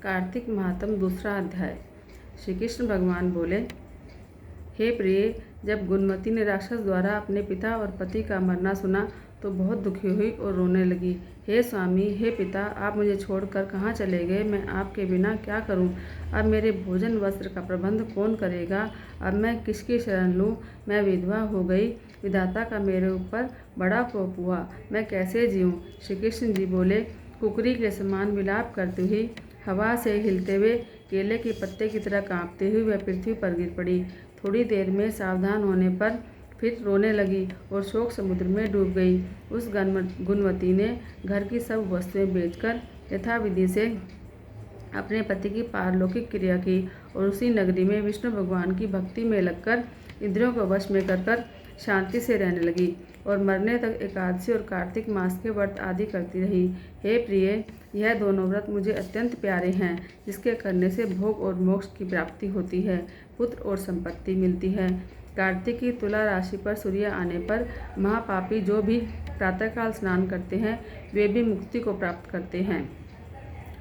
कार्तिक महात्म दूसरा अध्याय। श्री कृष्ण भगवान बोले, हे प्रिय, जब गुणमती ने राक्षस द्वारा अपने पिता और पति का मरना सुना तो बहुत दुखी हुई और रोने लगी। हे स्वामी, हे पिता, आप मुझे छोड़कर कहाँ चले गए? मैं आपके बिना क्या करूं? अब मेरे भोजन वस्त्र का प्रबंध कौन करेगा? अब मैं किसकी शरण लूं? मैं विधवा हो गई। विधाता का मेरे ऊपर बड़ा कोप हुआ। मैं कैसे जीऊं? श्री कृष्ण जी बोले, कुकरी के समान विलाप करती हुई, हवा से हिलते हुए केले के पत्ते की तरह कांपते हुए वह पृथ्वी पर गिर पड़ी। थोड़ी देर में सावधान होने पर फिर रोने लगी और शोक समुद्र में डूब गई। उस गुणवती ने घर की सब वस्तुएं बेचकर यथाविधि से अपने पति की पारलौकिक क्रिया की और उसी नगरी में विष्णु भगवान की भक्ति में लगकर इंद्रियों को वश में कर शांति से रहने लगी और मरने तक एकादशी और कार्तिक मास के व्रत आदि करती रही। हे प्रिय, यह दोनों व्रत मुझे अत्यंत प्यारे हैं, जिसके करने से भोग और मोक्ष की प्राप्ति होती है, पुत्र और संपत्ति मिलती है। कार्तिक की तुला राशि पर सूर्य आने पर महापापी जो भी प्रातःकाल स्नान करते हैं वे भी मुक्ति को प्राप्त करते हैं।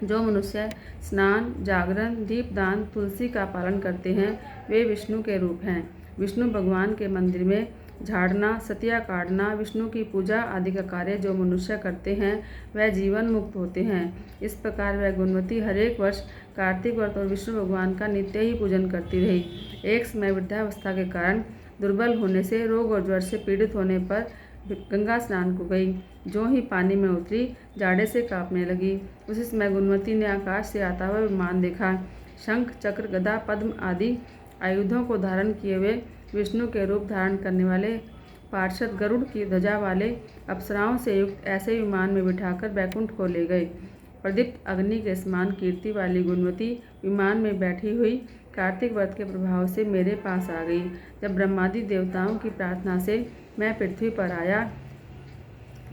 जो मनुष्य स्नान, जागरण, दीपदान, तुलसी का पालन करते हैं वे विष्णु के रूप हैं। विष्णु भगवान के मंदिर में झाड़ना, सतिया काटना, विष्णु की पूजा आदि का कार्य जो मनुष्य करते हैं वह जीवन मुक्त होते हैं। इस प्रकार वह गुणवती हर एक वर्ष कार्तिक व्रत और विष्णु भगवान का नित्य ही पूजन करती रही। एक समय वृद्धावस्था के कारण दुर्बल होने से, रोग और ज्वर से पीड़ित होने पर गंगा स्नान को गई। जो ही पानी में उतरी, जाड़े से कांपने लगी। उसी समय गुणवती ने आकाश से आता हुआ विमान देखा। शंख, चक्र, गदा, पद्म आदि आयुधों को धारण किए हुए विष्णु के रूप धारण करने वाले पार्षद गरुड़ की ध्वजा वाले अप्सराओं से युक्त ऐसे विमान में बिठाकर बैकुंठ को ले गए। प्रदीप्त अग्नि के समान कीर्ति वाली गुणवती विमान में बैठी हुई कार्तिक व्रत के प्रभाव से मेरे पास आ गई। जब ब्रह्मादि देवताओं की प्रार्थना से मैं पृथ्वी पर आया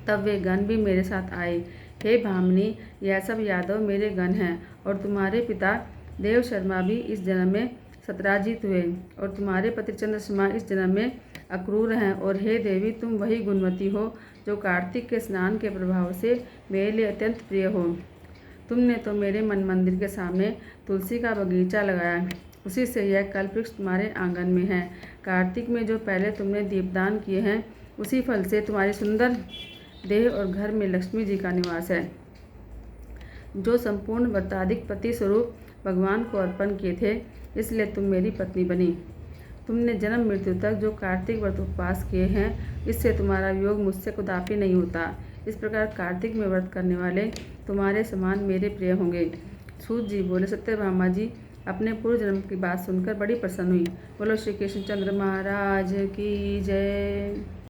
तब वे गण भी मेरे साथ आए। हे भामिनी, यह सब यादव मेरे गण हैं और तुम्हारे पिता देव शर्मा भी इस जन्म में सतराजित हुए और तुम्हारे पति चंद्रमा इस जन्म में अक्रूर हैं। और हे देवी, तुम वही गुणवती हो जो कार्तिक के स्नान के प्रभाव से मेरे लिए अत्यंत प्रिय हो। तुमने तो मेरे मन मंदिर के सामने तुलसी का बगीचा लगाया, उसी से यह कल्पवृक्ष तुम्हारे आंगन में है। कार्तिक में जो पहले तुमने दीपदान किए हैं उसी फल से तुम्हारी सुंदर देह और घर में लक्ष्मी जी का निवास है। जो संपूर्ण व्रताधिक पति स्वरूप भगवान को अर्पण किए थे, इसलिए तुम मेरी पत्नी बनी। तुमने जन्म मृत्यु तक जो कार्तिक व्रत उपवास किए हैं, इससे तुम्हारा वियोग मुझसे कदापि नहीं होता। इस प्रकार कार्तिक में व्रत करने वाले तुम्हारे समान मेरे प्रिय होंगे। सूत जी बोले, सत्यभामा जी अपने पूर्व जन्म की बात सुनकर बड़ी प्रसन्न हुई। बोलो श्री कृष्णचंद्र महाराज की जय।